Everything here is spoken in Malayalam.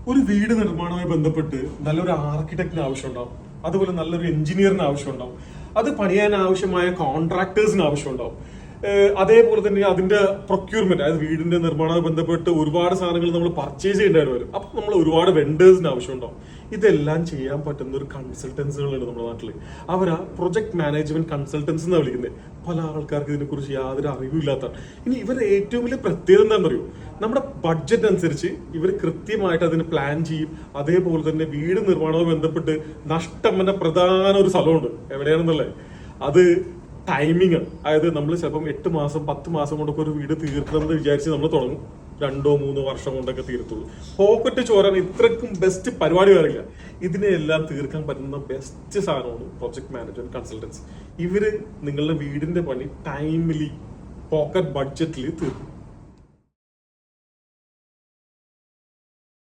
ഒരു വീട് നിർമ്മാണവുമായി ബന്ധപ്പെട്ട് നല്ലൊരു ആർക്കിടെക്റ്റിന് ആവശ്യമുണ്ടാവും, അതുപോലെ നല്ലൊരു എഞ്ചിനീയറിന് ആവശ്യമുണ്ടാവും, അത് പണിയാൻ ആവശ്യമായ കോൺട്രാക്ടേഴ്സിന് ആവശ്യമുണ്ടാവും. അതേപോലെ തന്നെ അതിന്റെ പ്രൊക്യൂർമെന്റ്, അതായത് വീടിന്റെ നിർമ്മാണവുമായി ബന്ധപ്പെട്ട് ഒരുപാട് സാധനങ്ങൾ നമ്മൾ പർച്ചേസ് ചെയ്യേണ്ടി വരും. അപ്പൊ നമ്മൾ ഒരുപാട് വെണ്ടേഴ്സിന് ആവശ്യമുണ്ടാവും. ഇതെല്ലാം ചെയ്യാൻ പറ്റുന്ന ഒരു കൺസൾട്ടൻസികളുണ്ട് നമ്മുടെ നാട്ടിൽ. അവരാ പ്രൊജക്ട് മാനേജ്മെന്റ് കൺസൾട്ടൻസ് എന്നാണ് വിളിക്കുന്നത്. പല ആൾക്കാർക്ക് ഇതിനെക്കുറിച്ച് യാതൊരു അറിവില്ലാത്ത. ഇനി ഇവരുടെ ഏറ്റവും വലിയ പ്രത്യേകത എന്താണെന്നറിയോ? നമ്മുടെ ബഡ്ജറ്റ് അനുസരിച്ച് ഇവർ കൃത്യമായിട്ട് അതിന് പ്ലാൻ ചെയ്യും. അതേപോലെ തന്നെ വീട് നിർമ്മാണവുമായി ബന്ധപ്പെട്ട് നഷ്ടം എന്ന പ്രധാന ഒരു സ്ഥലമുണ്ട്. എവിടെയാണെന്നുള്ളത് അത് ടൈമിങ്. അതായത് നമ്മൾ ചിലപ്പം 8 മാസം 10 മാസം കൊണ്ടൊക്കെ ഒരു വീട് തീർക്കണമെന്ന് വിചാരിച്ച് നമ്മൾ തുടങ്ങും. 2-3 വർഷം കൊണ്ടൊക്കെ തീർത്തുള്ളൂ. പോക്കറ്റ് ചോരാൻ ഇത്രക്കും ബെസ്റ്റ് പരിപാടി വരില്ല. ഇതിനെല്ലാം തീർക്കാൻ പറ്റുന്ന ബെസ്റ്റ് സാധനമാണ് പ്രൊജക്ട് മാനേജ്മെന്റ് കൺസൾട്ടൻസ്. ഇവര് നിങ്ങളുടെ വീടിന്റെ പണി ടൈംലി പോക്കറ്റ് ബഡ്ജറ്റിൽ തീർക്കും.